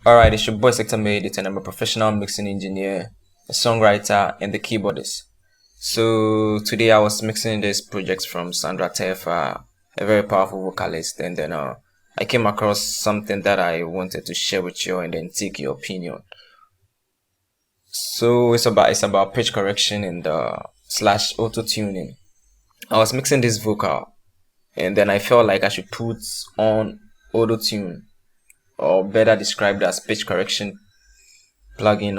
Alright, it's your boy Sector Made, and I'm a professional mixing engineer, a songwriter, and the keyboardist. So today I was mixing this project from Sandra Tefa, a very powerful vocalist, and then I came across something that I wanted to share with you and then take your opinion. So it's about pitch correction and slash auto tuning. I was mixing this vocal, and then I felt like I should put on auto tune, or better described as pitch correction plugin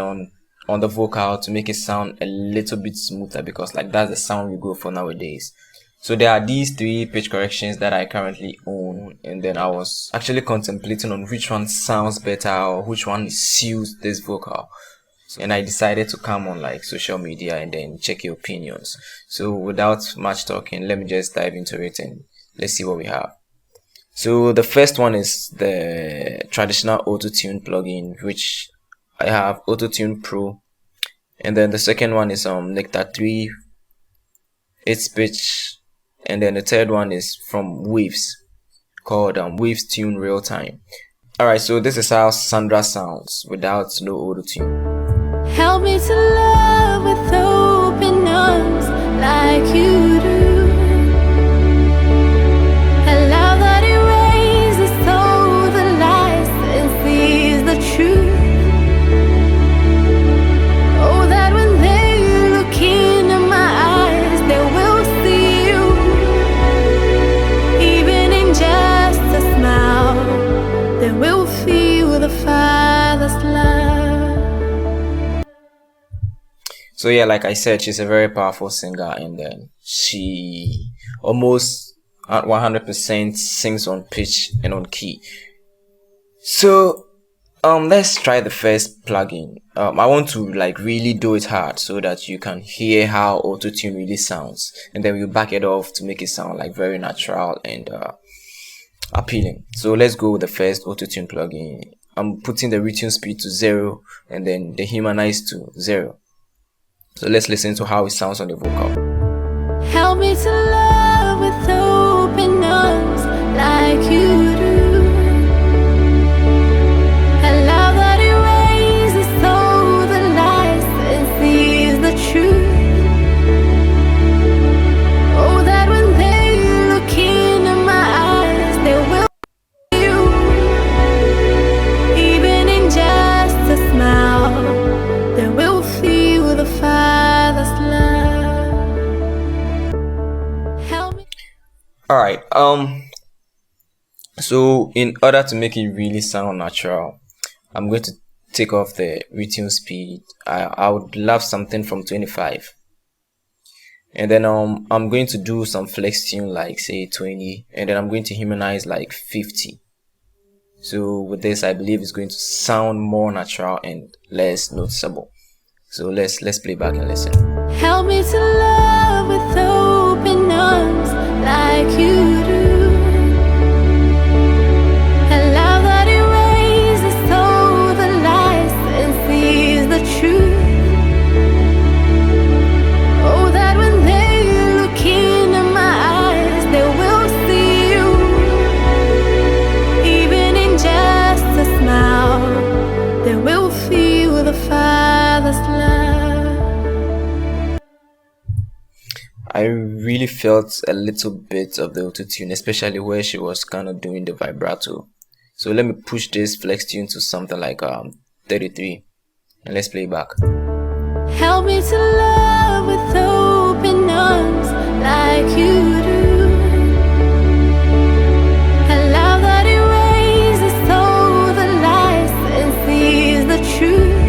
on the vocal to make it sound a little bit smoother, because like that's the sound we go for nowadays. So there are these three pitch corrections that I currently own, and then I was actually contemplating on which one sounds better or which one suits this vocal. And I decided to come on like social media and then check your opinions. So without much talking, let me just dive into it and let's see what we have. So the first one is the traditional Autotune plugin, which I have Autotune Pro, and then the second one is Nectar 3, its pitch, and then the third one is from Waves, called Waves Tune Real Time. Alright, so this is how Sandra sounds without no Autotune. Help me to love with open arms like you do. A love that erases all the lies and sees the truth. Oh, that when they look into my eyes, they will see you. Even in just a smile, they will feel the Father's love. So yeah, like I said, she's a very powerful singer, and then she almost at 100% sings on pitch and on key. So let's try the first plugin. I want to like really do it hard so that you can hear how Autotune really sounds, and then we'll back it off to make it sound like very natural and appealing. So let's go with the first Autotune plugin. I'm putting the retune speed to 0 and then the humanize to 0. So let's listen to how it sounds on the vocal. Help me to love with open arms like you do. A love that erases all the lies and sees the truth. Oh, that when they look into my eyes, they will see you. Even in just a smile, they will feel the Father's love. Help me. Alright, so in order to make it really sound natural, I'm going to take off the retune speed. I would love something from 25, and then I'm going to do some flex tune like say 20, and then I'm going to humanize like 50. So with this, I believe it's going to sound more natural and less noticeable. So let's play back and listen. Help me to love with open arms like you do. A love that erases all the lies and sees the truth. Oh, that when they look into my eyes, they will see you. Even in just a smile, they will feel the Father's love. I really felt a little bit of the autotune, especially where she was kind of doing the vibrato. So let me push this flex tune to something like 33, and let's play back. Help me to love with open arms like you do. A love that erases all the lies and sees the truth.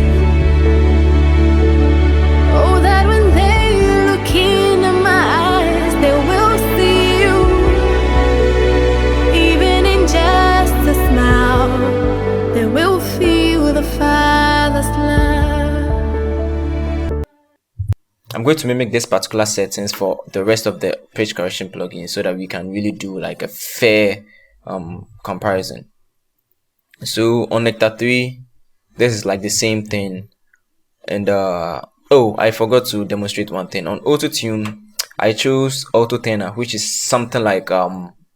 Oh, that when they look into my eyes, they will see you. Even in just a smile, they will feel the Father's love. I'm going to mimic this particular settings for the rest of the pitch correction plugin so that we can really do like a fair comparison. So on Nectar 3, this is like the same thing, and oh, I forgot to demonstrate one thing. On Autotune, I chose Auto Tenor, which is something like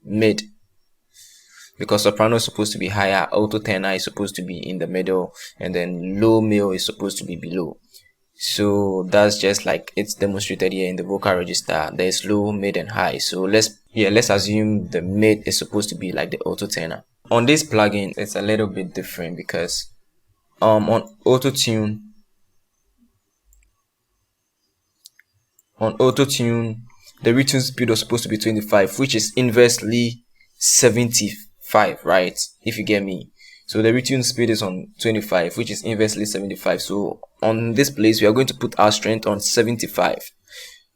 mid. because soprano is supposed to be higher, alto tenor is supposed to be in the middle, and then low male is supposed to be below. So that's just like it's demonstrated here in the vocal register. There's low, mid, and high. So let's assume the mid is supposed to be like the alto tenor. On this plugin, it's a little bit different because on Autotune, the retune speed was supposed to be 25, which is inversely 75, right? If you get me. So the retune speed is on 25, which is inversely 75. So on this place, we are going to put our strength on 75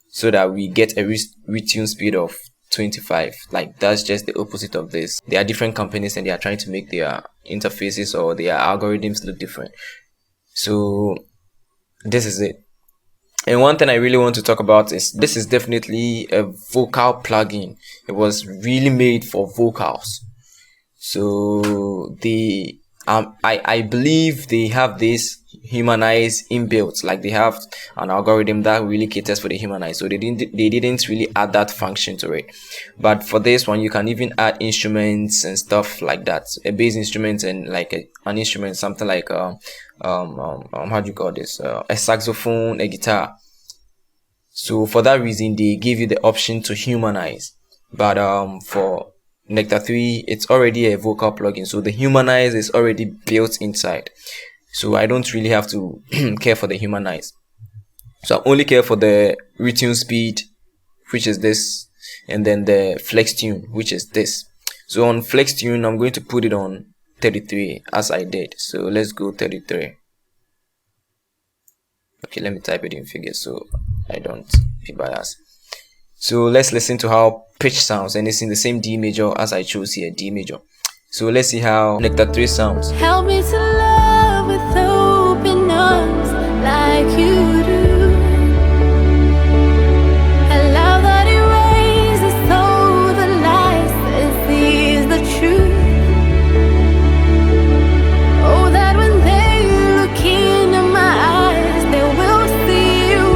so that we get a retune speed of 25. Like, that's just the opposite of this. There are different companies and they are trying to make their interfaces or their algorithms look different. So this is it. And one thing I really want to talk about is this is definitely a vocal plugin. It was really made for vocals. So I believe they have this humanized inbuilt, like they have an algorithm that really caters for the humanized. So they didn't really add that function to it. But for this one, you can even add instruments and stuff like that, a bass instrument and like an instrument, something like how do you call this? A saxophone, a guitar. So for that reason, they give you the option to humanize. But for Nectar 3, it's already a vocal plugin, so the humanize is already built inside. So I don't really have to care for the humanize. So I only care for the retune speed, which is this, and then the flex tune, which is this. So on flex tune, I'm going to put it on 33 as I did. So let's go 33. Okay, let me type it in figures so I don't be biased. So let's listen to how pitch sounds, and it's in the same D major as I chose here, D major. So let's see how Nectar 3 sounds. Help me to love with open arms like you do. A love that erases all the lies and sees the truth. Oh, that when they look into my eyes, they will see you.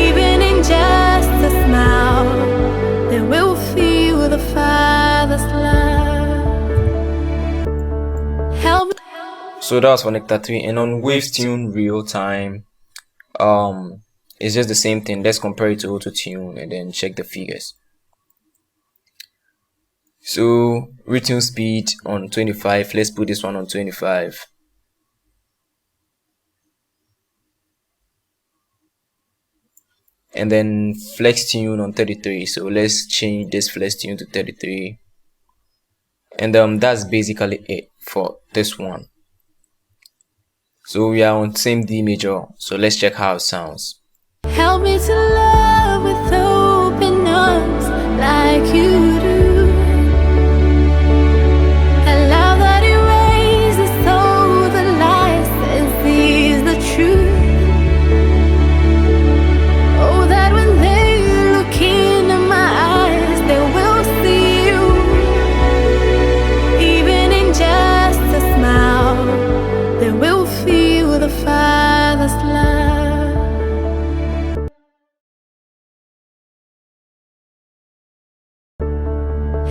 Even in just a smile, they will feel the Father's love. So that was for Nectar 3. And on Waves tune real time, it's just the same thing. Let's compare it to Autotune and then check the figures. So retune speed on 25. Let's put this one on 25. And then flex tune on 33. So let's change this flex tune to 33. And that's basically it for this one. So we are on same D major. So let's check how it sounds. Help me to love with open arms like you do. A love that erases all the lies and sees the truth. Oh, that when they look into my eyes, they will see you. Even in just a smile, they will feel the Father's love.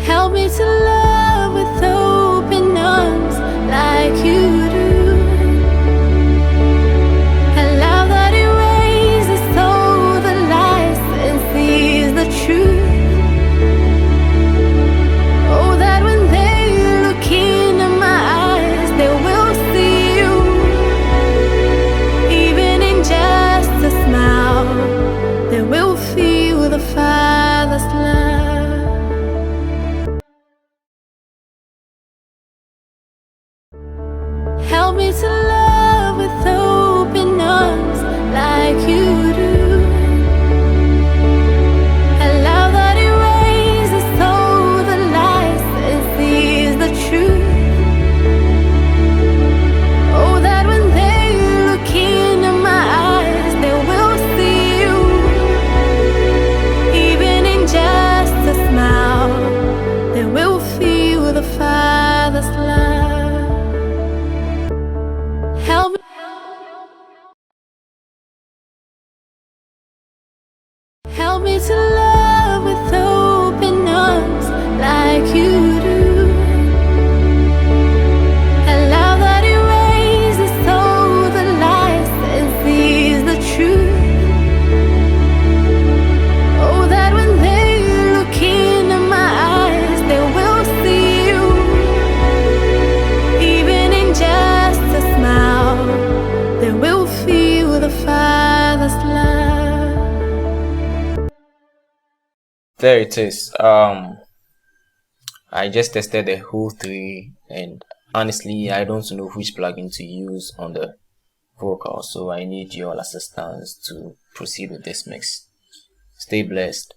Help me to love with open arms like you do. A love that erases all the lies and sees the truth. Oh, that when they look into my eyes, they will see you. Even in just a smile, they will feel the Father's love. Help me to love with open arms like you do. A love that erases all the lies and sees the truth. Oh, that when they look into my eyes, they will see you. Even in just a smile, they will feel the Father's love. Help me. the Father's love. There it is. I just tested the whole three, and honestly, I don't know which plugin to use on the vocal, so I need your assistance to proceed with this mix. Stay blessed.